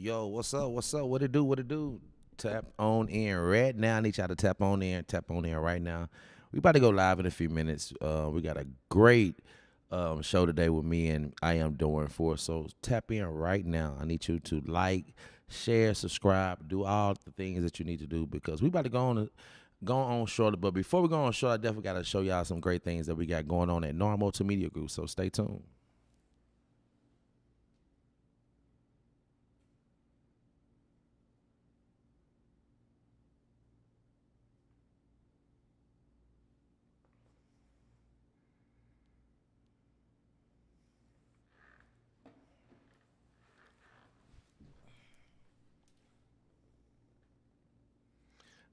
Yo, what's up? What's up? What it do? What it do? Tap on in right now. I need y'all to tap on in right now. We about to go live in a few minutes. We got a great show today with me and I am doing for. So tap in right now. I need you to like, share, subscribe, do all the things that you need to do because we about to go on shortly. But before we go on short, I definitely got to show y'all some great things that we got going on at NOODLEZ Multimedia Group. So stay tuned.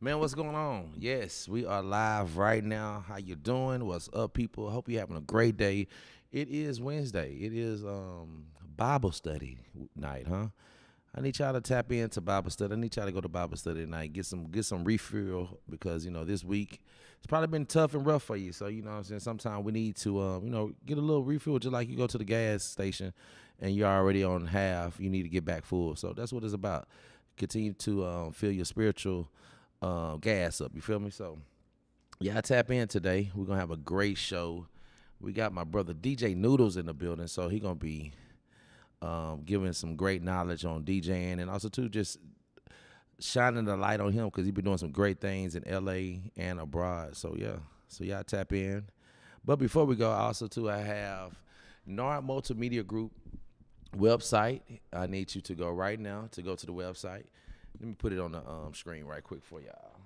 Man, what's going on? Yes, we are live right now. How you doing? What's up, people? I hope you're having a great day. It is Wednesday. It is Bible study night, huh? I need y'all to tap into Bible study. I need y'all to go to Bible study tonight. Get some refuel because this week it's probably been tough and rough for you. So what I'm saying, sometimes we need to get a little refuel, just like you go to the gas station and you're already on half. You need to get back full. So that's what it's about. Continue to fill your spiritual gas up. You feel me? So yeah, I tap in today. We're gonna have a great show. We got my brother DJ Noodles in the building, so he gonna be giving some great knowledge on DJing and also too just shining the light on him because he's been doing some great things in LA and abroad. So yeah, y'all tap in. But before we go, also too, I have NOODLEZ Multimedia Group website. I need you to go right now to go to the website. Let me put it on the screen right quick for y'all.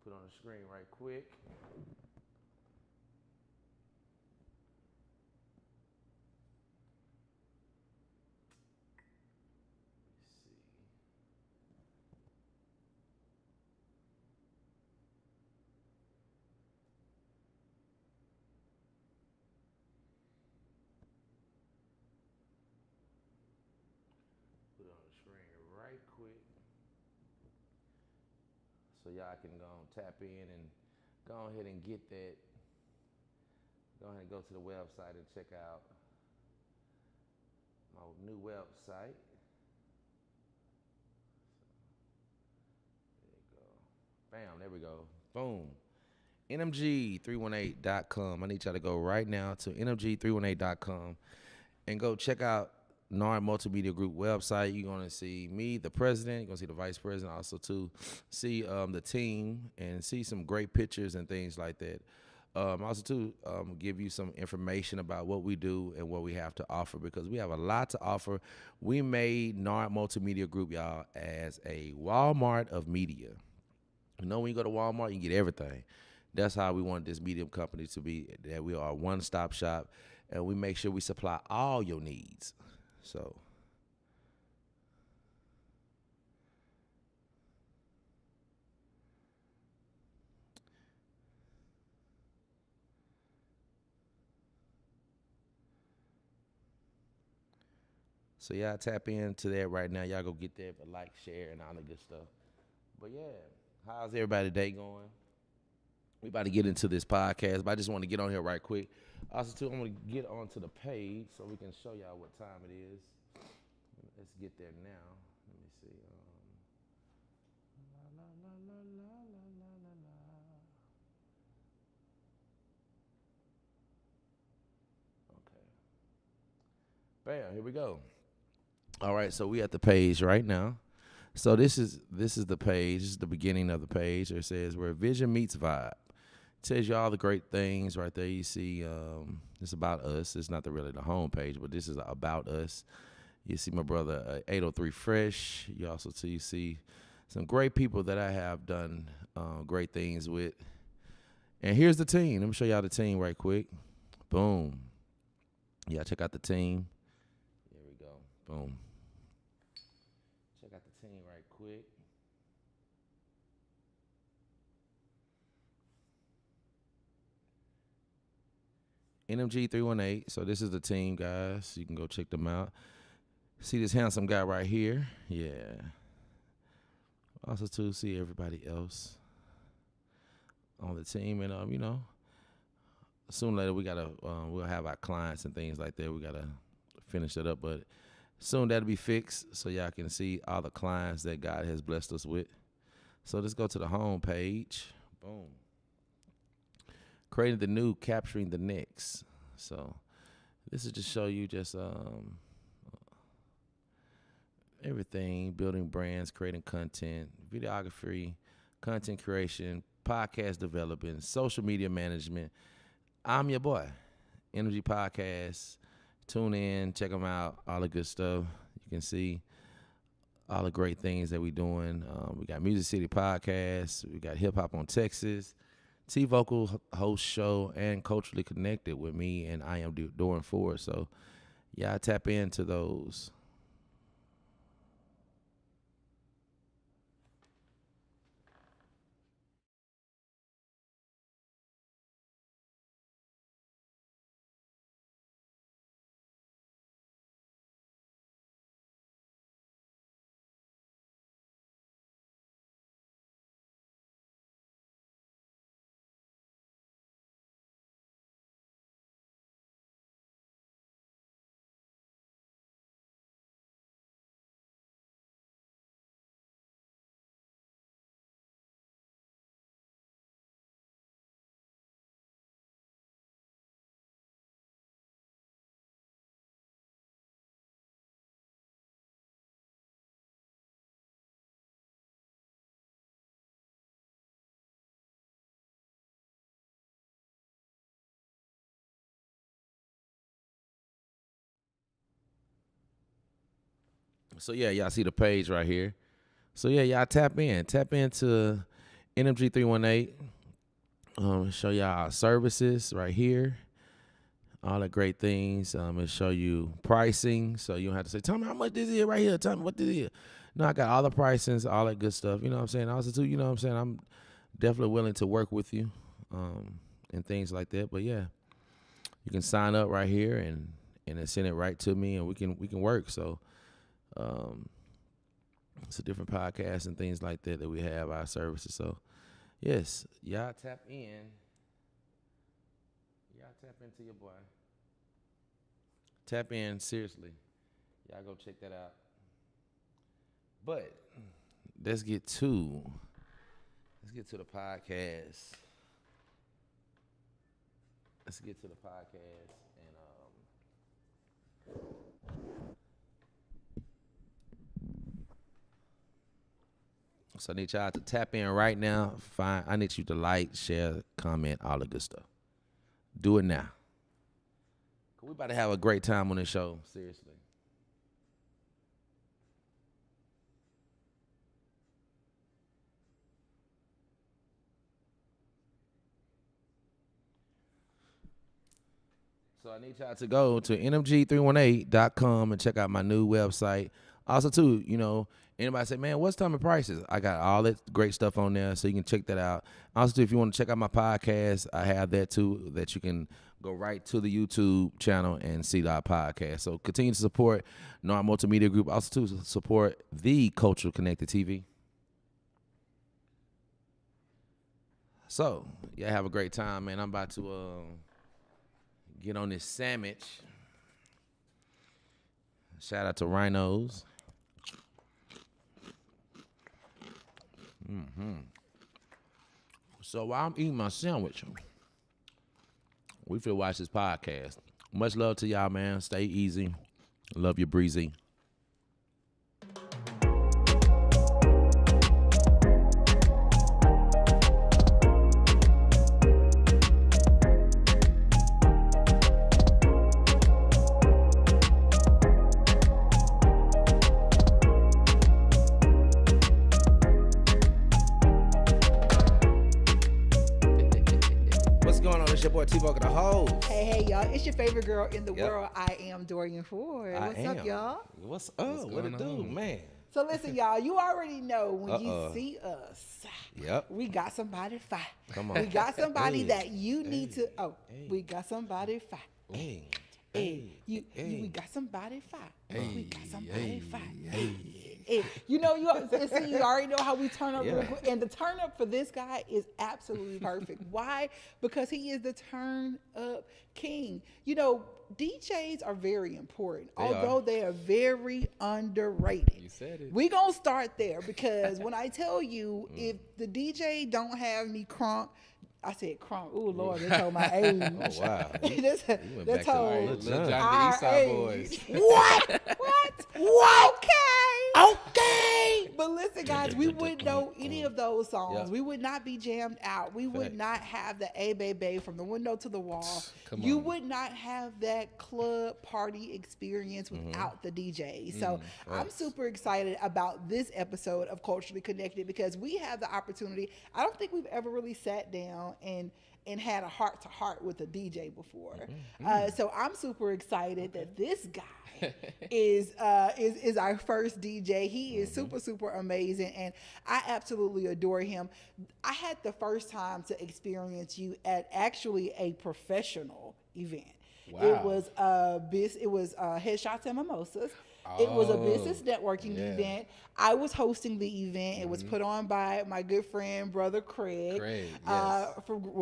Put it on the screen right quick. Put it on the screen right quick. So y'all can go and tap in and go ahead and get that. Go ahead and go to the website and check out my new website. There you go. Bam, there we go. Boom. NMG318.com. I need y'all to go right now to NMG318.com and go check out NOODLEZ Multimedia Group website. You're going to see me, the president. You're going to see the vice president, also to see the team and see some great pictures and things like that. Also to give you some information about what we do and what we have to offer because we have a lot to offer. We made NOODLEZ Multimedia Group, y'all, as a Walmart of media. When you go to Walmart, you get everything. That's how we want this medium company to be, that we are a one-stop shop, and we make sure we supply all your needs. So y'all tap into that right now. Y'all go get that, like, share, and all the good stuff. But yeah, how's everybody day going? We about to get into this podcast, but I just want to get on here right quick. Also, too, I'm going to get onto the page so we can show y'all what time it is. Let's get there now. Let me see. La, la, la, la, la, la, la, la. Okay. Bam, here we go. All right, so we at the page right now. So this is the page. This is the beginning of the page. It says where vision meets vibe. It tells you all the great things right there. You see, it's about us. It's not really the home page, but this is about us. You see my brother 803 Fresh. You also see some great people that I have done great things with. And here's the team. Let me show y'all the team right quick. Boom. Yeah, check out the team. There we go. Boom. Check out the team right quick. NMG 318. So this is the team, guys. You can go check them out. See this handsome guy right here? Yeah. Also to see everybody else on the team, and sooner or later we'll have our clients and things like that. We gotta finish it up, but Soon that'll be fixed so y'all can see all the clients that God has blessed us with. So let's go to the home page. Boom. Creating the new, capturing the next. So this is just show you just everything, building brands, creating content, videography, content creation, podcast development, social media management. I'm your boy, Energy Podcast. Tune in, check them out, all the good stuff. You can see all the great things that we're doing. We got Music City Podcast. We got Hip Hop on Texas. Vocal host show and Culturally Connected with me, and I am Dorian Ford. So, y'all tap into those. So yeah, y'all see the page right here. So yeah, y'all tap into NMG 318. Show y'all our services right here. All the great things. It'll show you pricing, so you don't have to say, "Tell me how much this is right here. Tell me what this is." No, I got all the pricings, all that good stuff. You know what I'm saying? Also too, you know what I'm saying? I'm definitely willing to work with you, and things like that. But yeah, you can sign up right here and then send it right to me, and we can work. So. It's a different podcast and things like that we have our services. So, yes, y'all tap in. Y'all tap into your boy. Tap in, seriously. Y'all go check that out. But let's get to the podcast. Let's get to the podcast and so I need y'all to tap in right now. I need you to like, share, comment, all the good stuff. Do it now. We about to have a great time on this show, seriously. So I need y'all to go to nmg318.com and check out my new website. Also, too, you know, anybody say, man, what's time and prices? I got all that great stuff on there, so you can check that out. Also, too, if you want to check out my podcast, I have that, too, that you can go right to the YouTube channel and see our podcast. So continue to support NOR Multimedia Group. Also, too, support the Cultural Connected TV. So, yeah, have a great time, man. I'm about to get on this sandwich. Shout out to Rhinos. So while I'm eating my sandwich, we finna watch this podcast. Much love to y'all, man. Stay easy. Love you, Breezy. Your boy T-Vocal the host. Hey, y'all. It's your favorite girl in the world. I am Dorian Ford. What's up, y'all? What's up? What it do, man? So listen, y'all. You already know when you see us. Yep. We got somebody fine. Come on. We got somebody that you need to. We got somebody fine. We got somebody fire. We got somebody fire. You already know how we turn up real quick. And the turn up for this guy is absolutely perfect. Why? Because he is the turn up king. DJs are very important, although they are very underrated. You said it. We're going to start there because when I tell you, if the DJ don't have me crunk, I said crunk. Ooh, Lord, they told my age. Oh, wow. That's told Little John the Eastside Boys. What? Okay. But listen, guys, we wouldn't know any of those songs. Yep. We would not be jammed out. We would not have the A Baby from the window to the wall. You would not have that club party experience without the DJ. So I'm super excited about this episode of Culturally Connected because we have the opportunity. I don't think we've ever really sat down and had a heart-to-heart with a DJ before. So I'm super excited that this guy is our first DJ. He is super amazing, and I absolutely adore him. I had the first time to experience you at actually a professional event. Wow. It was Headshots and Mimosas. It was a business networking event. I was hosting the event. It was put on by my good friend, brother Craig. Yes.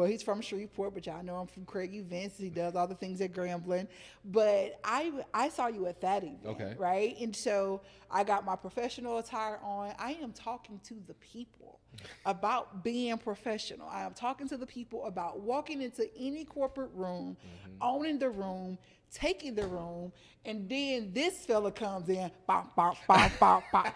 He's from Shreveport, but y'all know him from Craig Events. He does all the things at Grambling. But I saw you at that event, right? And so I got my professional attire on. I am talking to the people about being professional. I am talking to the people about walking into any corporate room, owning the room, taking the room, and then this fella comes in, bop, bop, bop, bop, bop.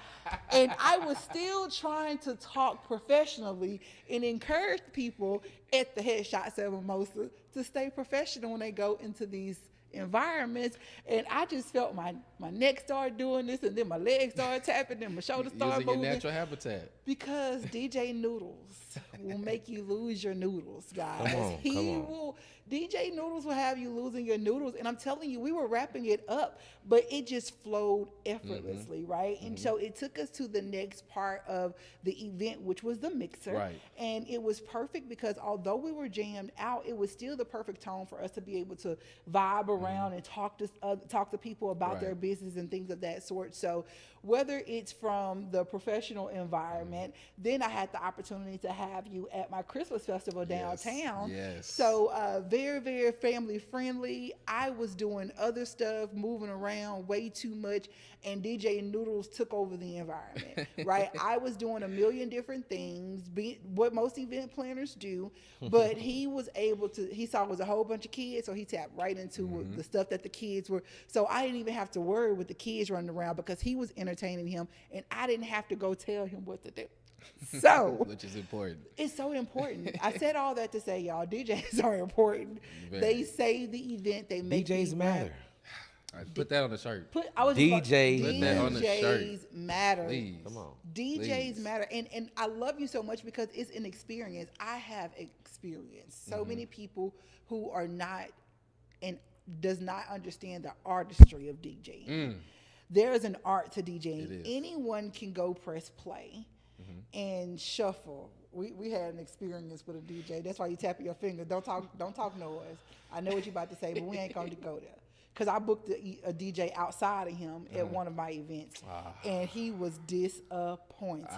And I was still trying to talk professionally and encourage people at the Headshots and Mimosa to stay professional when they go into these environments. And I just felt my neck start doing this, and then my legs started tapping, and my shoulders started moving. Using your natural habitat. Because DJ Noodles will make you lose your noodles, guys. Come on. DJ Noodles will have you losing your noodles. And I'm telling you, we were wrapping it up, but it just flowed effortlessly, right? And so it took us to the next part of the event, which was the mixer. Right. And it was perfect because although we were jammed out, it was still the perfect tone for us to be able to vibe around and talk to people about their business and things of that sort. So whether it's from the professional environment, then I had the opportunity to have you at my Christmas festival downtown. Yes. So very, very family friendly. I was doing other stuff, moving around way too much, and DJ Noodles took over the environment, right? I was doing a million different things, what most event planners do, but he was able to, he saw it was a whole bunch of kids, so he tapped right into the stuff that the kids were, so I didn't even have to worry with the kids running around because he was entertaining him, and I didn't have to go tell him what to do. So, which is important. It's so important. I said all that to say, y'all, DJs are important. They save the event. They make DJs matter. Put that on the shirt. DJs matter. Please. Come on. DJs matter. And I love you so much because it's an experience. I have experienced so many people who are not and does not understand the artistry of DJing. There is an art to DJing. Anyone can go press play and shuffle. We had an experience with a DJ. That's why you tap your finger. Don't talk noise. I know what you're about to say, but we ain't going to go there. Because I booked a DJ outside of him at one of my events, and he was disappointed.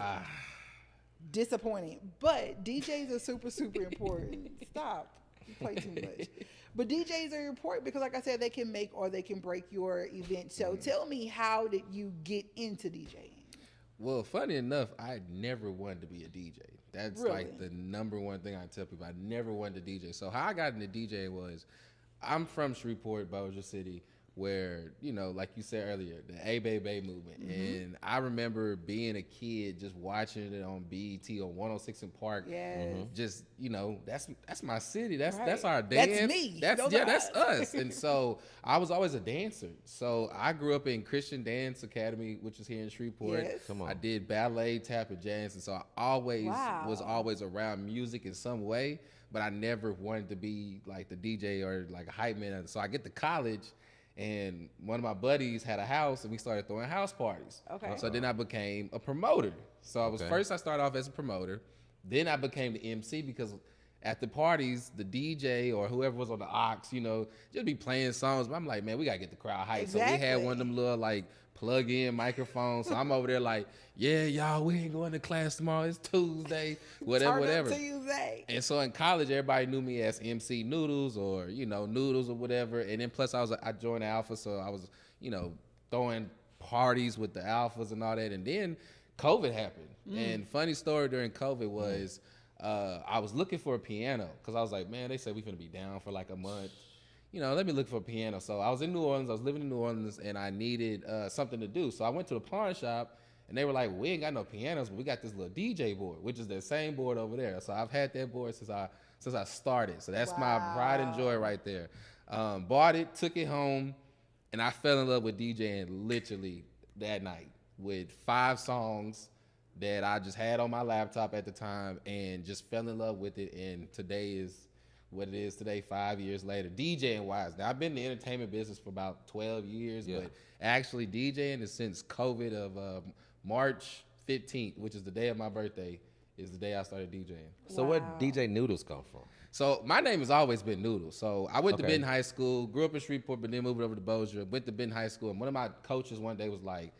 Disappointing. But DJs are super important. Stop. You play too much. But DJs are important because, like I said, they can make or they can break your event. So tell me, how did you get into DJing? Well, funny enough, I never wanted to be a DJ. That's like the number one thing I tell people. I never wanted to DJ. So how I got into DJing was, I'm from Shreveport, Bossier City, where, you know, like you said earlier, the A Baby movement. And I remember being a kid just watching it on BET on 106 in Park. Just, you know, that's my city. That's our dance. That's me. That's us. And so I was always a dancer. So I grew up in Christian Dance Academy, which is here in Shreveport. Come on. I did ballet, tap, and jazz. And so I was always around music in some way, but I never wanted to be like the DJ or like a hype man. So I get to college, and one of my buddies had a house, and we started throwing house parties. So then I became a promoter. So I started off as a promoter. Then I became the MC because at the parties, the DJ or whoever was on the aux, you know, just be playing songs. But I'm like, man, we gotta get the crowd hyped. Exactly. So we had one of them little like plug-in microphones. So I'm over there like, yeah, y'all, we ain't going to class tomorrow. It's Tuesday, whatever. Tuesday. And so in college, everybody knew me as MC Noodles or, you know, Noodles or whatever. And then plus I joined the Alpha, so I was, you know, throwing parties with the Alphas and all that. And then COVID happened. And funny story during COVID was I was looking for a piano because I was like, man, they said we finna be down for like a month. You know, let me look for a piano. So I was in New Orleans. I was living in New Orleans, and I needed something to do. So I went to the pawn shop, and they were like, we ain't got no pianos, but we got this little DJ board, which is the same board over there. So I've had that board since I started. So that's my pride and joy right there. Bought it, took it home, and I fell in love with DJing literally that night with 5 songs that I just had on my laptop at the time and just fell in love with it. And today is what it is today, 5 years later. DJing wise, now I've been in the entertainment business for about 12 years, but actually DJing is since COVID of March 15th, which is the day of my birthday, is the day I started DJing. So where DJ Noodles come from? So my name has always been Noodles. So I went to Benton High School, grew up in Shreveport, but then moved over to Bossier, went to Benton High School, and one of my coaches one day was like,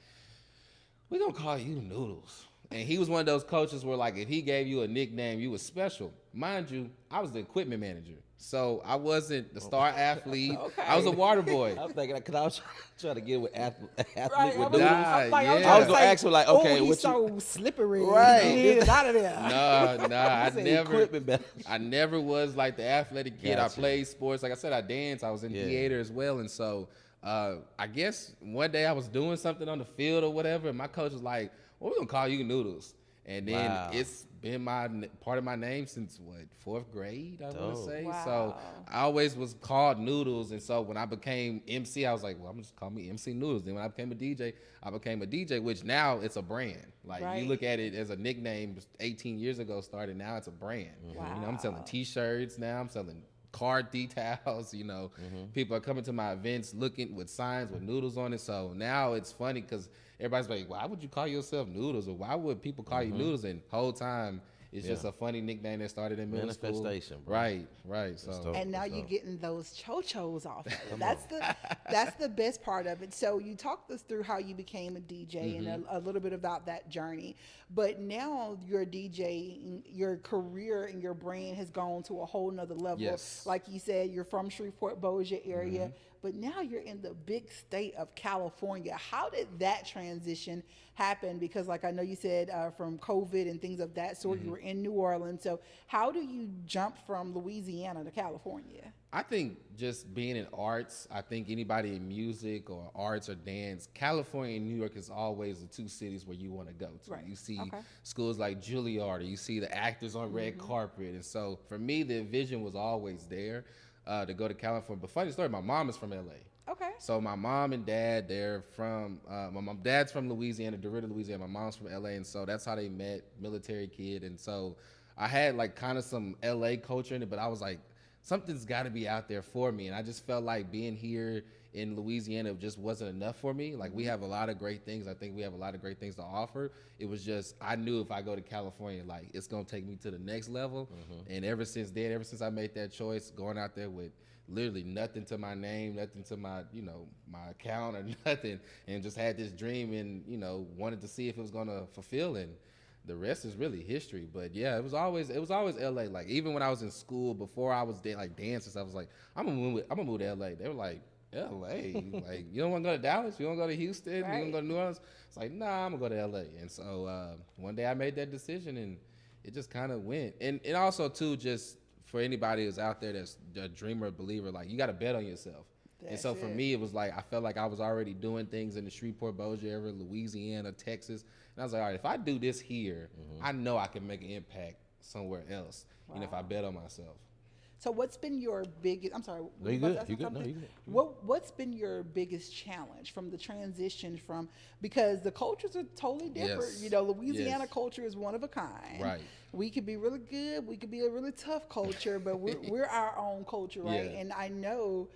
we're gonna call you Noodles. And he was one of those coaches where, like, if he gave you a nickname, you was special. Mind you, I was the equipment manager. So I wasn't the star athlete. I was a water boy. I was thinking, because I was trying to get with athlete Right, with I was, Noodles. I was going to ask him, like, okay, he's what so slippery. Right. Get it out of there. I never was like the athletic kid. Gotcha. I played sports. Like I said, I danced. I was in theater as well. And so I guess one day I was doing something on the field or whatever, and my coach was like, well, we're going to call you Noodles. And then it's been part of my name since, what, 4th grade, I want to say. Wow. So I always was called Noodles. And so when I became MC, I was like, well, I'm going to just call me MC Noodles. Then when I became a DJ, I became a DJ, which now it's a brand. Like, you look at it as a nickname 18 years ago started. Now it's a brand. Wow. You know, I'm selling T-shirts now. I'm selling card details. You know, people are coming to my events looking with signs with Noodles on it. So now it's funny because everybody's like, why would you call yourself Noodles? Or why would people call you Noodles? And whole time it's just a funny nickname that started in middle school. Manifestation, bro. Right. So and now you're getting those cho-chos off of it. That's the best part of it. So you talked us through how you became a DJ and a little bit about that journey. But now your DJ, your career and your brand has gone to a whole nother level. Yes. Like you said, you're from Shreveport, Bossier area, but now you're in the big state of California. How did that transition happen? Because like I know you said from COVID and things of that sort, you were in New Orleans. So how do you jump from Louisiana to California? I think just being in arts, I think anybody in music or arts or dance, California and New York is always the 2 cities where you want to go to. Right. You see schools like Juilliard, or you see the actors on red carpet. And so for me, the vision was always there to go to California. But funny story, my mom is from LA. Okay. So my mom and dad, they're from, my dad's from Louisiana, DeRidder, Louisiana. My mom's from LA. And so that's how they met, military kid. And so I had like kind of some LA culture in it, but I was like, something's got to be out there for me. And I just felt like being here in Louisiana just wasn't enough for me. Like, we have a lot of great things. I think we have a lot of great things to offer. It was just, I knew if I go to California, like, it's going to take me to the next level. And ever since then, ever since I made that choice, going out there with literally nothing to my name, nothing to my, you know, my account or nothing, and just had this dream and, you know, wanted to see if it was going to fulfill it. The rest is really history. But yeah, it was always LA. Like, even when I was in school, before I was like dancing, I was like, I'm gonna move to LA. They were like, LA? Like, you don't want to go to Dallas? You don't go to Houston? Right. You don't go to New Orleans? It's like, nah, I'm gonna go to LA. And so one day I made that decision, and it just kind of went. And also too, just for anybody who's out there that's a dreamer, believer, like, you got to bet on yourself. And so for me, it was like, I felt like I was already doing things in the Shreveport, Bossier area, Louisiana, Texas. And I was like, all right, if I do this here, I know I can make an impact somewhere else. And if I bet on myself. So what's been your biggest, I'm sorry. No, you good. You good. No, you good. What's been your biggest challenge from the transition from, because the cultures are totally different. Yes. You know, Louisiana culture is one of a kind. Right. We could be really good. We could be a really tough culture, but we're our own culture, right? Yeah. And I know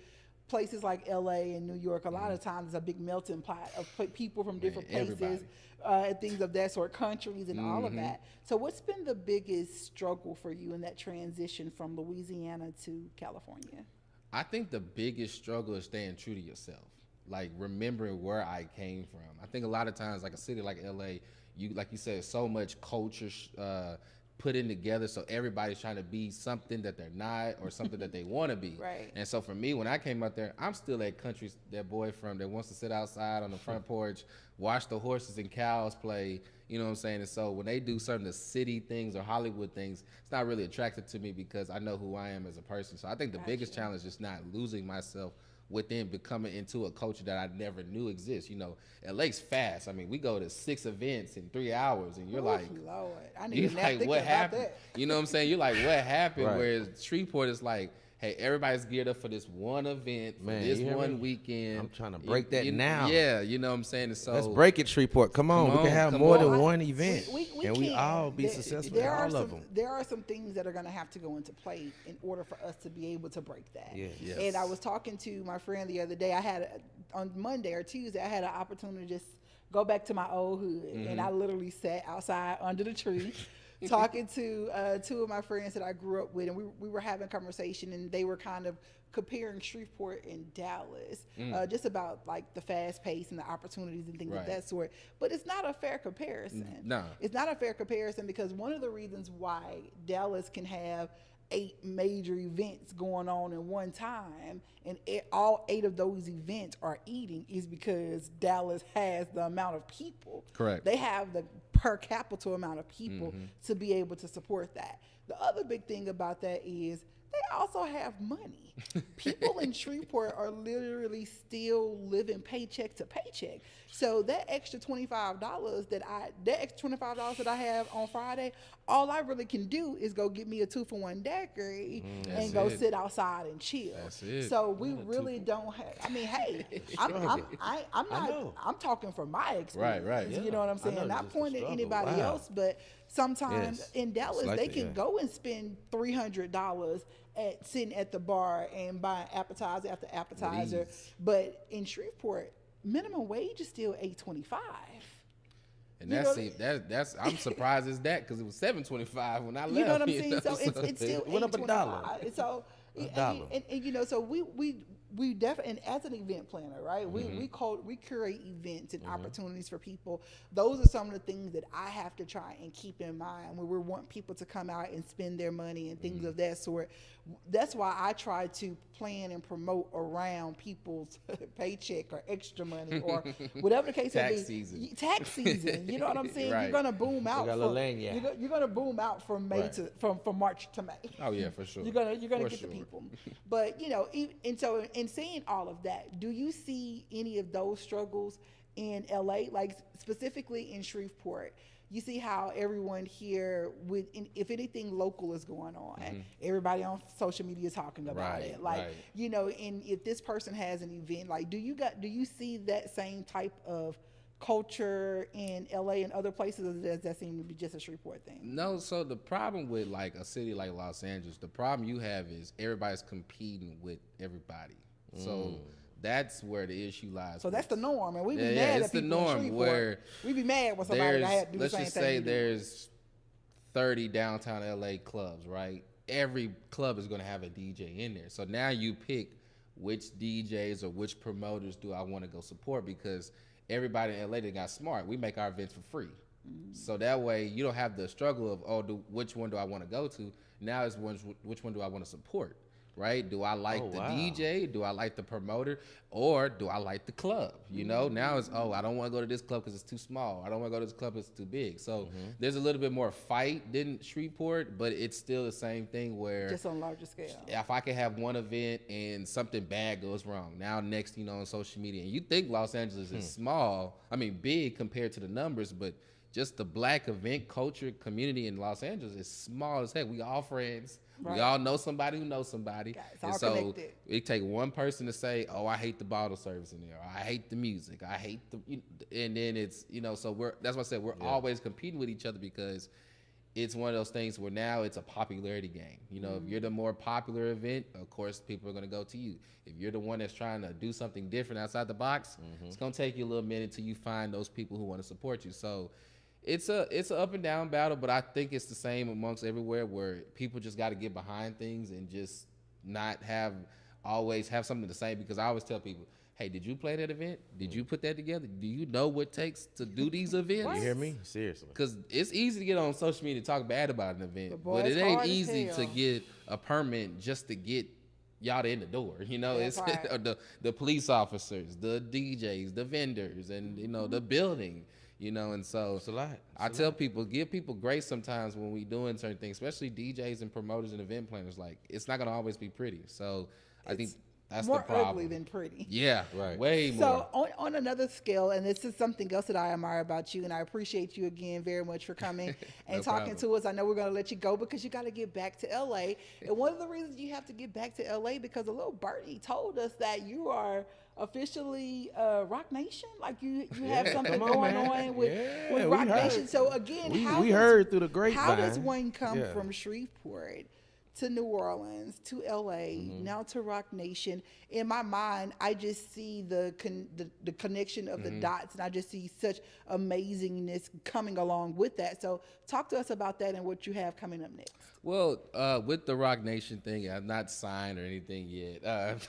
places like LA and New York, a lot of times it's a big melting pot of people from different places, and things of that sort, countries and all of that. So what's been the biggest struggle for you in that transition from Louisiana to California? I think the biggest struggle is staying true to yourself, like remembering where I came from. I think a lot of times, like a city like LA, like you said, so much culture put in together, so everybody's trying to be something that they're not or something that they want to be. Right. And so for me, when I came out there, I'm still that country, that boy that wants to sit outside on the front porch, watch the horses and cows play, you know what I'm saying? And so when they do certain the city things or Hollywood things, it's not really attractive to me because I know who I am as a person. So I think the biggest challenge is just not losing myself within becoming into a culture that I never knew exists. You know, LA's fast. I mean, we go to 6 events in 3 hours, and you're like, Lord, I need to like, what happened? You know what I'm saying? You're like, what happened? Right. Whereas Shreveport is like, hey, everybody's geared up for this one event, for this one weekend. I'm trying to break that now. Yeah, you know what I'm saying? And so let's break it, Shreveport. Come on, we can have more than one event, and we can. all be successful at all of them. There are some things that are going to have to go into play in order for us to be able to break that. Yes. And I was talking to my friend the other day. On Monday or Tuesday, I had an opportunity to just go back to my old hood, and I literally sat outside under the tree. Talking to 2 of my friends that I grew up with, and we were having a conversation, and they were kind of comparing Shreveport and Dallas, just about like the fast pace and the opportunities and things of that sort. But it's not a fair comparison. No. It's not a fair comparison because one of the reasons why Dallas can have 8 major events going on in one time, and all 8 of those events are eating, is because Dallas has the amount of people. Correct. They have the per capita amount of people to be able to support that. The other big thing about that is they also have money. People in Shreveport are literally still living paycheck to paycheck. So that extra $25 that I have on Friday, all I really can do is go get me a 2-for-1 daiquiri and go sit outside and chill. That's it. So we really don't have. I mean, hey, I'm talking from my experience. Right. Yeah. You know what I'm saying? Not pointing at anybody else, but sometimes in Dallas they can go and spend $300 sitting at the bar and buying appetizer after appetizer. But in Shreveport, minimum wage is still $8.25. And that's I'm surprised it's that because it was $7.25 when I left. You know what I'm saying? So it's still went up $8.25. So $1. And you know, so we definitely, and as an event planner, right? We curate events and opportunities for people. Those are some of the things that I have to try and keep in mind when we want people to come out and spend their money and things of that sort. That's why I try to plan and promote around people's paycheck or extra money or whatever the case may be. Tax season. You know what I'm saying? Right. You're gonna boom out. You're gonna boom out from May to from March to May. Oh yeah, for sure. You're gonna get the people. But you know, and so in saying all of that, do you see any of those struggles in LA, like specifically in Shreveport? You see how everyone here, if anything local is going on, everybody on social media is talking about it. Like, you know, and if this person has an event, like, do you see that same type of culture in LA and other places, or does that seem to be just a Shreveport thing? No, so the problem with like a city like Los Angeles, the problem you have is everybody's competing with everybody. So that's where the issue lies. So that's the norm, and we be mad at people in Shreveport. Where we be mad when somebody had to do the same thing. Let's just say there's 30 downtown LA clubs, right? Every club is going to have a DJ in there. So now you pick which DJs or which promoters do I want to go support, because everybody in LA that got smart. We make our events for free. So that way you don't have the struggle of, which one do I want to go to? Now it's which one do I want to support? Right? Do I like the DJ? Do I like the promoter? Or do I like the club? You know, now it's, I don't want to go to this club because it's too small. I don't want to go to this club because it's too big. So there's a little bit more fight than Shreveport, but it's still the same thing where just on a larger scale. If I could have one event and something bad goes wrong, now next, you know, on social media, and you think Los Angeles is small, I mean big compared to the numbers, but just the black event culture community in Los Angeles is small as heck. We all friends. Right. We all know somebody who knows somebody. It's all connected. It take one person to say, I hate the bottle service in there. Or, I hate the music. I hate and then it's, you know, so that's why I said we're always competing with each other, because it's one of those things where now it's a popularity game. You know, if you're the more popular event, of course, people are going to go to you. If you're the one that's trying to do something different outside the box, it's going to take you a little minute till you find those people who want to support you. So it's an up and down battle, but I think it's the same amongst everywhere, where people just got to get behind things and just not always have something to say. Because I always tell people, hey, did you play that event? Did you put that together? Do you know what it takes to do these events? You hear me? Seriously. Because it's easy to get on social media and talk bad about an event, but it ain't easy to get a permit just to get y'all in the door. You know, it's the police officers, the DJs, the vendors, and, you know, the building. You know, and so it's a lot. I tell people, give people grace sometimes when we doing certain things, especially DJs and promoters and event planners. Like, it's not going to always be pretty. So I think that's the problem. More ugly than pretty. Yeah, right. Way more. So on another scale, and this is something else that I admire about you, and I appreciate you again very much for coming and talking to us. I know we're going to let you go because you got to get back to LA. And one of the reasons you have to get back to LA, because a little birdie told us that you are officially Rock Nation. Like you have something going on with Rock Nation. So again, we heard through the grapevine. How does one come from Shreveport to New Orleans, to LA, now to Rock Nation? In my mind, I just see the connection of the dots, and I just see such amazingness coming along with that. So talk to us about that and what you have coming up next. Well, with the Rock Nation thing, I'm not signed or anything yet,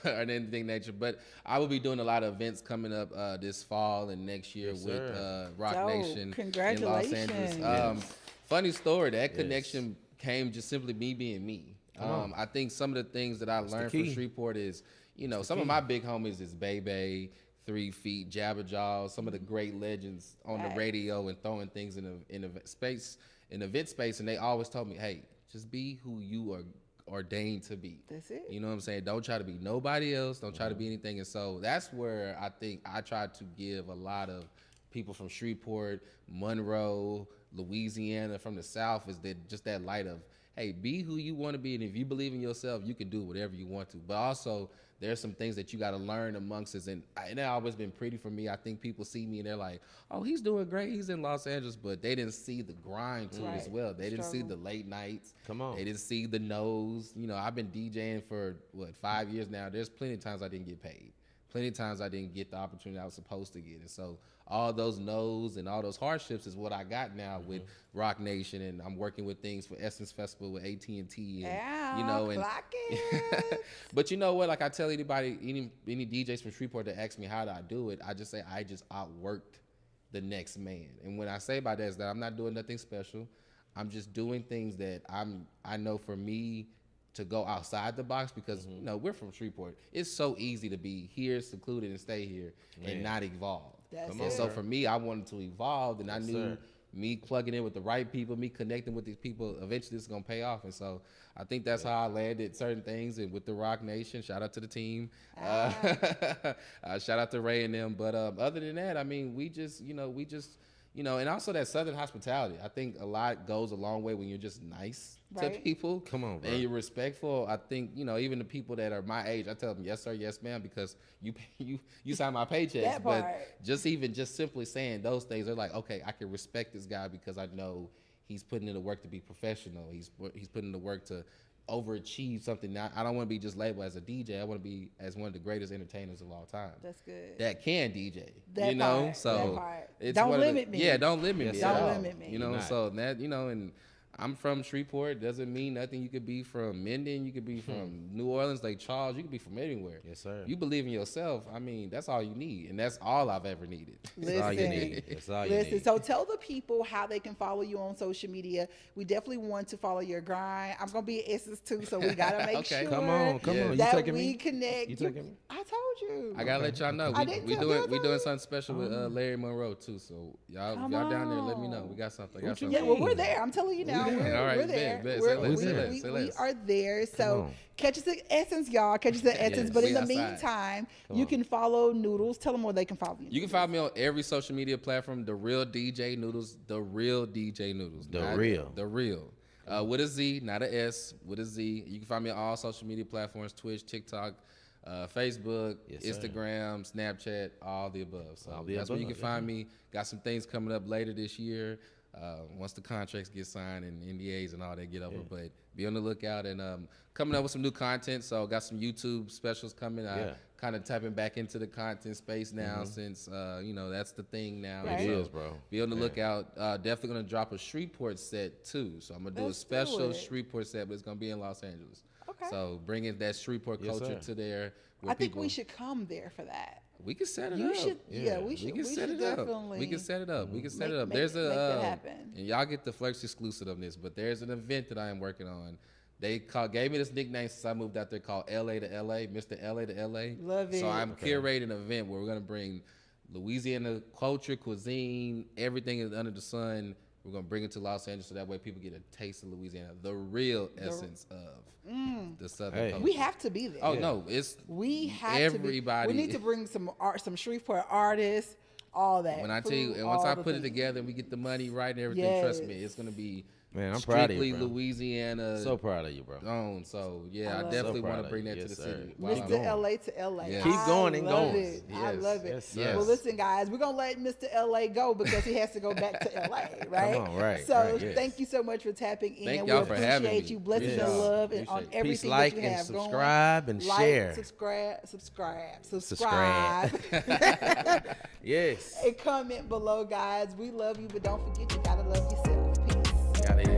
or anything nature, but I will be doing a lot of events coming up this fall and next year with Rock Nation congratulations. in Los Angeles. Funny story, that connection came just simply me being me. I think some of the things that I learned from Shreveport is, you know, some of my big homies is Bebe, 3 Feet, Jabberjaw, some of the great legends on the radio and throwing things in event space, and they always told me, hey, just be who you are ordained to be. That's it. You know what I'm saying? Don't try to be nobody else. Don't try to be anything. And so that's where I think I try to give a lot of people from Shreveport, Monroe, Louisiana, from the South, is that just that light of, hey, be who you want to be, and if you believe in yourself, you can do whatever you want to. But also, there's some things that you got to learn amongst us, and it's always been pretty for me. I think people see me and they're like, oh, he's doing great, he's in Los Angeles, but they didn't see the grind to it as well. They didn't see the late nights. Come on. They didn't see the no's. You know, I've been DJing for, 5 years now. There's plenty of times I didn't get paid. Plenty of times I didn't get the opportunity I was supposed to get. And so all those no's and all those hardships is what I got now with Rock Nation, and I'm working with things for Essence Festival with AT&T, and you know, and but you know what? Like I tell anybody, any DJs from Shreveport that ask me how do I do it, I just say I just outworked the next man. And when I say by that is that I'm not doing nothing special. I'm just doing things that I know for me to go outside the box, because you know, we're from Shreveport. It's so easy to be here, secluded, and stay here and not evolve. So for me, I wanted to evolve, and I knew me plugging in with the right people, me connecting with these people, eventually it's gonna pay off. And so I think that's how I landed certain things. And with the Rock Nation, shout out to the team, shout out to Ray and them. But other than that, I mean, we just, and also that Southern hospitality. I think a lot goes a long way when you're just nice to people. Come on, bro. And you're respectful. I think, even the people that are my age, I tell them, yes, sir, yes, ma'am, because you sign my paychecks. But just simply saying those things, they're like, okay, I can respect this guy because I know he's putting in the work to be professional. He's putting in the work to overachieve something. Now, I don't want to be just labeled as a DJ. I want to be as one of the greatest entertainers of all time. That's good. That can DJ. That So part. it's don't limit me. Yeah, don't limit me. Don't limit me. So that and I'm from Shreveport. Doesn't mean nothing. You could be from Minden. You could be from New Orleans, Lake Charles. You could be from anywhere. Yes, sir. You believe in yourself. I mean, that's all you need, and that's all I've ever needed. Listen, that's all you need. That's all you need. So tell the people how they can follow you on social media. We definitely want to follow your grind. I'm gonna be at Essence too, so we gotta make sure. Come on. That we connect. You taking me? I told you. I gotta let y'all know. We doing something special with Larry Monroe too. So y'all down there, let me know. We got something. Yeah, well, we're there. I'm telling you now. We're there. We are there. So catch us at Essence, y'all. Catch us at Essence. But in the meantime, you can follow Noodles. Tell them where they can follow you. You can follow me on every social media platform. The Real DJ Noodles. The Real DJ Noodles. The Real. With a Z, not a S. With a Z. You can find me on all social media platforms: Twitch, TikTok, Facebook, Instagram, Snapchat, all the above. So that's where you can find me. Got some things coming up later this year. once the contracts get signed and NDAs and all that get over. But be on the lookout, and coming up with some new content. So got some YouTube specials coming. Kind of tapping back into the content space now since that's the thing now. It is, bro. Be on the lookout. Definitely gonna drop a Shreveport set too. So I'm gonna do a special Shreveport set, but it's gonna be in Los Angeles. Okay. So bringing that Shreveport culture to there. I think we should come there for that. We can set it up. We should. We can set it up. We can set it up. We can set it up. There's and y'all get the Flex exclusive on this, but there's an event that I am working on. They gave me this nickname since I moved out there called LA to LA, Mr. LA to LA. Love it. So I'm curating an event where we're gonna bring Louisiana culture, cuisine, everything is under the sun. We're gonna bring it to Los Angeles so that way people get a taste of Louisiana, the real essence of the Southern culture. We have to be there. Oh no, we have everybody. We need to bring some Shreveport artists, all that. When I tell you, and once I put it together and we get the money right and everything, trust me, it's gonna be. Man, I'm proud of you, strictly Louisiana. So proud of you, bro. So yeah, I definitely want to bring that to the city. Mr. LA to LA. Yeah. Keep going and going. Yes. I love it. Yes. Well, listen, guys, we're gonna let Mr. LA go because he has to go back to LA, right? Come on, right. So thank you so much for tapping in. Thank y'all for having me. We appreciate you. Blessings and love and on everything Peace, like, that you and have subscribe going. and share. Subscribe. Yes. And comment below, guys. We love you, but don't forget you gotta love yourself. Peace. Got it.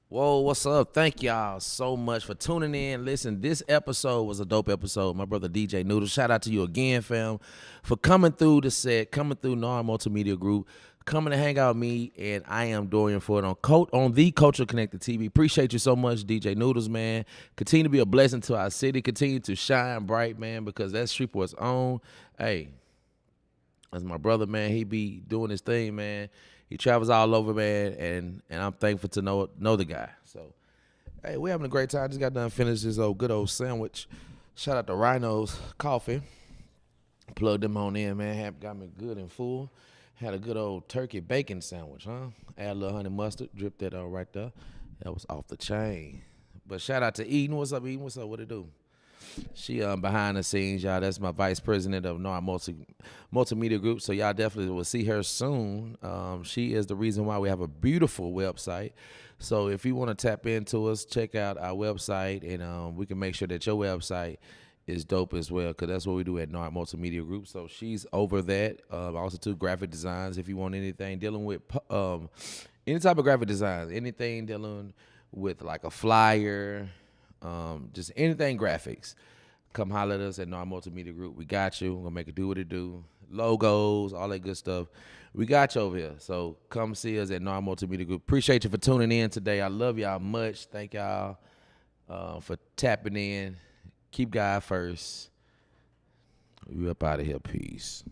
Whoa, what's up? Thank y'all so much for tuning in. Listen, this episode was a dope episode. My brother DJ Noodles, shout out to you again, fam, for coming through the set, coming through NAR Multimedia Group, coming to hang out with me, and I am Dorian Ford on the Culture Connected TV. Appreciate you so much, DJ Noodles, man. Continue to be a blessing to our city. Continue to shine bright, man, because that's Shreveport's own. Hey, that's my brother, man. He be doing his thing, man. He travels all over, man, and I'm thankful to know the guy. So, hey, we're having a great time. Just got done finished this good old sandwich. Shout out to Rhino's Coffee. Plugged them on in, man. Got me good and full. Had a good old turkey bacon sandwich, huh? Add a little honey mustard. Drip that right there. That was off the chain. But shout out to Eden. What's up, Eden? What's up? What it do? She behind the scenes, y'all. That's my vice president of NAR Multimedia Group. So y'all definitely will see her soon. She is the reason why we have a beautiful website. So if you want to tap into us, check out our website, and we can make sure that your website is dope as well, because that's what we do at NAR Multimedia Group. So she's over that. Also too, graphic designs. If you want anything dealing with any type of graphic designs, anything dealing with like a flyer, just anything graphics, come holler at us at NAR Multimedia Group. We got you. We're gonna make it do what it do. Logos, all that good stuff. We got you over here. So come see us at NAR Multimedia Group. Appreciate you for tuning in today. I love y'all much. Thank y'all for tapping in. Keep God first. We up out of here. Peace.